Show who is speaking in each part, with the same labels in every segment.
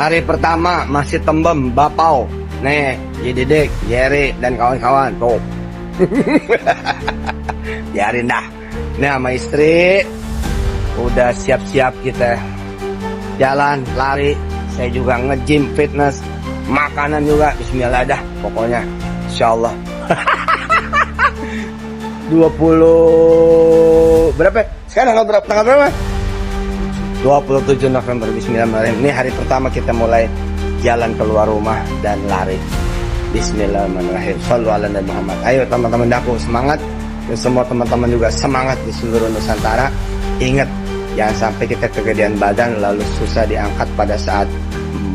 Speaker 1: Hari pertama masih tembem, bapau. Nih, Didik, Jerry, dan kawan-kawan. Tuh. Biarin dah. Nih sama istri. Udah siap-siap kita jalan, lari. Saya juga nge-gym, fitness. Makanan juga, bismillah dah. Pokoknya, insyaallah. 20 berapa? Sekarang tanggal berapa? 27 November, bismillahirrahmanirrahim. Ini hari pertama kita mulai jalan keluar rumah dan lari. Bismillahirrahmanirrahim. Shallu ala Nabi Muhammad. Ayo teman-teman daku semangat. Dan semua teman-teman juga semangat di seluruh Nusantara. Ingat, jangan sampai kita kegedean badan lalu susah diangkat pada saat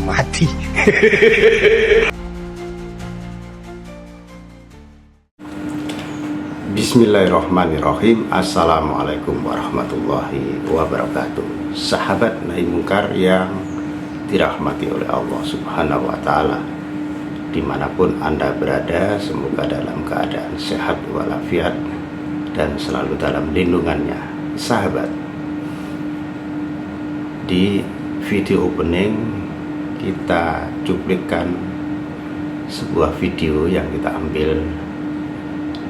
Speaker 1: mati.
Speaker 2: Bismillahirrahmanirrahim. Assalamualaikum warahmatullahi wabarakatuh. Sahabat nahi mungkar yang dirahmati oleh Allah subhanahu wa ta'ala, dimanapun Anda berada, semoga dalam keadaan sehat walafiat dan selalu dalam lindungannya. Sahabat, di video opening kita cuplikan sebuah video yang kita ambil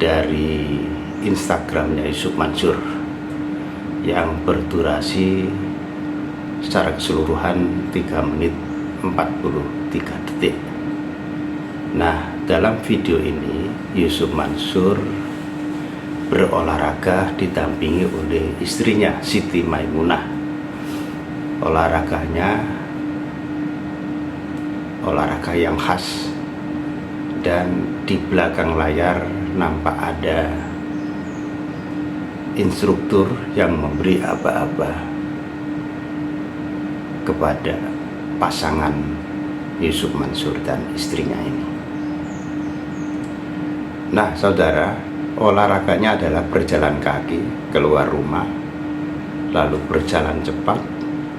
Speaker 2: dari Instagramnya Yusuf Mansur yang berdurasi secara keseluruhan 3 menit 43 detik. Nah, dalam video ini Yusuf Mansur berolahraga didampingi oleh istrinya Siti Maimunah. Olahraganya olahraga yang khas, dan di belakang layar nampak ada instruktur yang memberi aba-aba kepada pasangan Yusuf Mansur dan istrinya ini. Nah saudara, olahraganya adalah berjalan kaki keluar rumah, lalu berjalan cepat,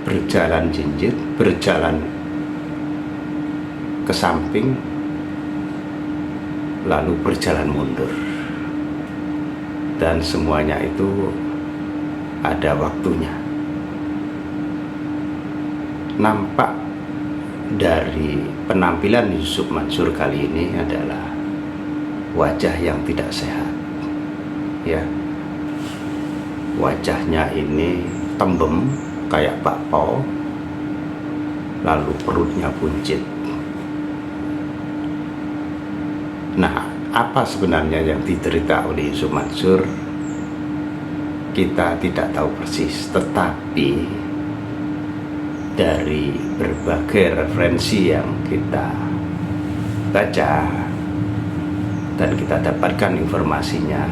Speaker 2: berjalan jinjit, berjalan ke samping, lalu berjalan mundur, dan semuanya itu ada waktunya. Nampak dari penampilan Yusuf Mansur kali ini adalah wajah yang tidak sehat, ya. Wajahnya ini tembem kayak bakpao, lalu perutnya buncit. Nah, apa sebenarnya yang diderita oleh Yusuf Mansur? Kita tidak tahu persis, tetapi dari berbagai referensi yang kita baca dan kita dapatkan informasinya,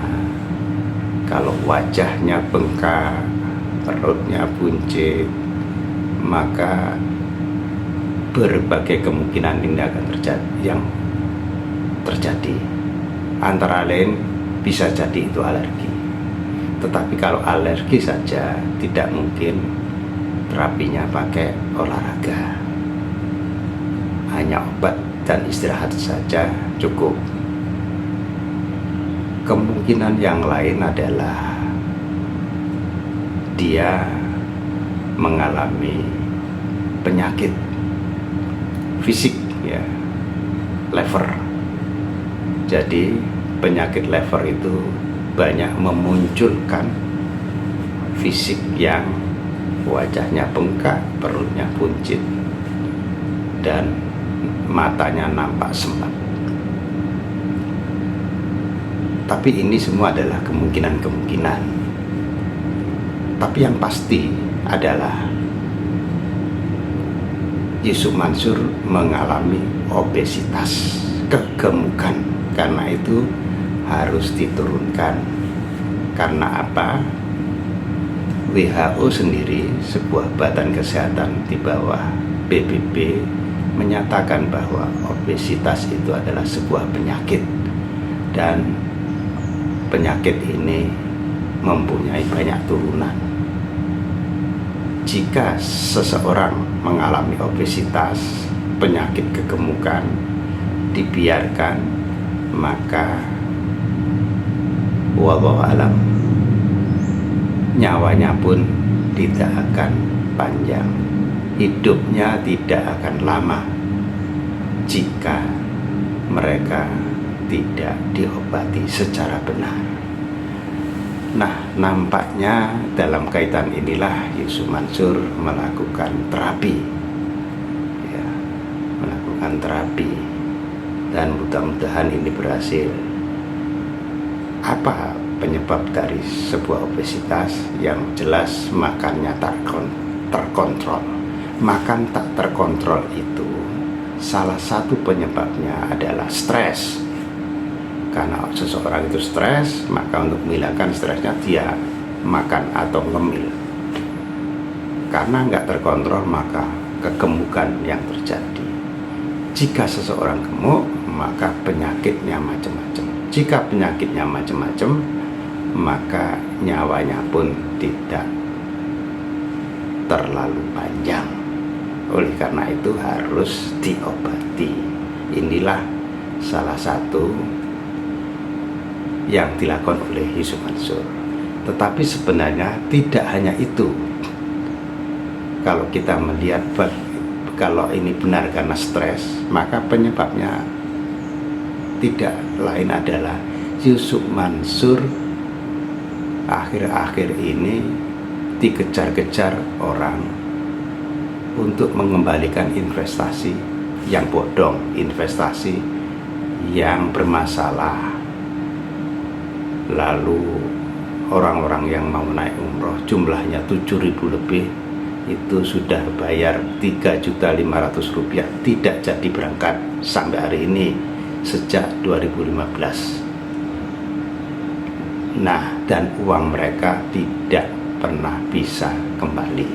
Speaker 2: kalau wajahnya bengkak, perutnya buncit, maka berbagai kemungkinan ini akan terjadi. Antara lain bisa jadi itu alergi. Tetapi kalau alergi saja tidak mungkin terapinya pakai olahraga. Hanya obat dan istirahat saja cukup. Kemungkinan yang lain adalah dia mengalami penyakit fisik, ya, liver. Jadi penyakit liver itu banyak memunculkan fisik yang wajahnya bengkak, perutnya buncit, dan matanya nampak sembab. Tapi ini semua adalah kemungkinan-kemungkinan. Tapi yang pasti adalah Yusuf Mansur mengalami obesitas, kegemukan. Karena itu harus diturunkan. Karena apa? WHO sendiri, sebuah badan kesehatan di bawah PBB, menyatakan bahwa obesitas itu adalah sebuah penyakit, dan penyakit ini mempunyai banyak turunan. Jika seseorang mengalami obesitas, penyakit kegemukan, dibiarkan, maka wallahu alam, nyawanya pun tidak akan panjang. hidupnya tidak akan lama jika mereka tidak diobati secara benar. Nah, nampaknya dalam kaitan inilah Yusuf Mansur melakukan terapi, ya, melakukan terapi, dan mudah-mudahan ini berhasil. Apa penyebab dari sebuah obesitas? Yang jelas makannya terkontrol. Makan tak terkontrol itu salah satu penyebabnya adalah stres. Karena seseorang itu stres, maka untuk menghilangkan stresnya dia makan atau ngemil. Karena nggak terkontrol, maka kegemukan yang terjadi. Jika seseorang gemuk, maka penyakitnya macam-macam. Jika penyakitnya macam-macam, maka nyawanya pun tidak terlalu panjang. Oleh karena itu harus diobati. Inilah salah satu yang dilakukan oleh Yusuf Mansur. Tetapi sebenarnya tidak hanya itu. Kalau kita melihat kalau ini benar karena stres, maka penyebabnya tidak lain adalah Yusuf Mansur akhir-akhir ini dikejar-kejar orang untuk mengembalikan investasi yang bodong, investasi yang bermasalah. Lalu orang-orang yang mau naik umroh jumlahnya 7.000 lebih itu sudah bayar Rp3.500.000 tidak jadi berangkat sampai hari ini sejak 2015. Nah, dan uang mereka tidak pernah bisa kembali.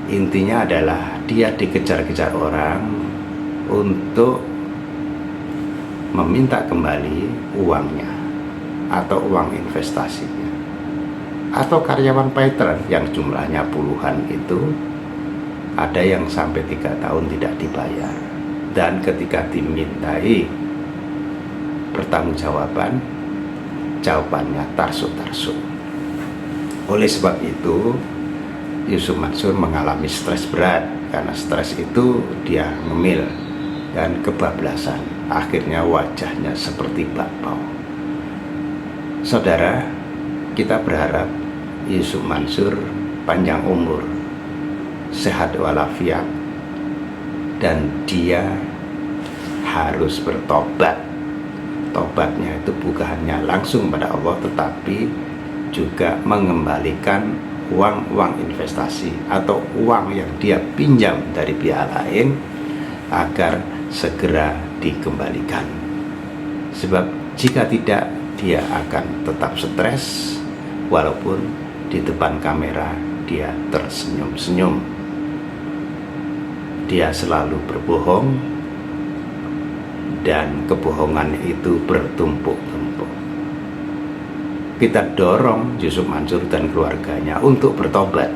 Speaker 2: Intinya adalah dia dikejar-kejar orang untuk meminta kembali uangnya atau uang investasinya, atau karyawan Python yang jumlahnya puluhan itu ada yang sampai 3 tahun tidak dibayar, dan ketika dimintai pertanggungjawaban, jawabannya tarsuk-tarsuk. Oleh sebab itu Yusuf Mansur mengalami stres berat. Karena stres itu dia ngemil dan kebablasan. Akhirnya wajahnya seperti bakpao. Saudara, kita berharap Yusuf Mansur panjang umur, sehat walafiat, dan dia harus bertobat. Tobatnya itu bukan hanya langsung pada Allah, tetapi juga mengembalikan uang investasi atau uang yang dia pinjam dari pihak lain agar segera dikembalikan. Sebab jika tidak, dia akan tetap stres walaupun di depan kamera dia tersenyum-senyum. Dia selalu berbohong dan kebohongan itu bertumpuk-tumpuk. Kita dorong Yusuf Mansur dan keluarganya untuk bertobat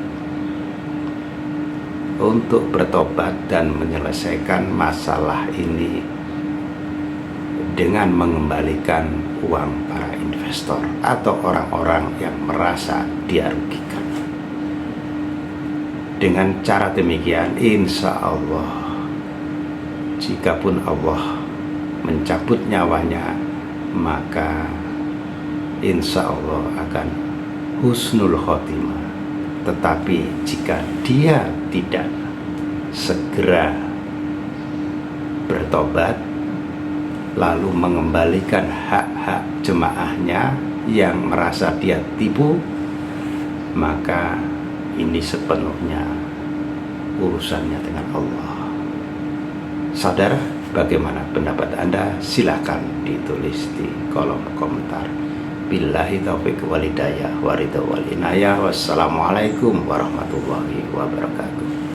Speaker 2: dan menyelesaikan masalah ini dengan mengembalikan uang para investor atau orang-orang yang merasa dia rugikan. Dengan cara demikian, insya Allah, jikapun Allah mencabut nyawanya, maka insya Allah akan husnul khotimah. Tetapi jika dia tidak segera bertobat lalu mengembalikan hak-hak jemaahnya yang merasa dia tipu, maka ini sepenuhnya urusannya dengan Allah. Saudara, bagaimana pendapat Anda? Silakan ditulis di kolom komentar. Billahi taufiq walhidayah wa ridha wal inayah. Wassalamualaikum warahmatullahi wabarakatuh.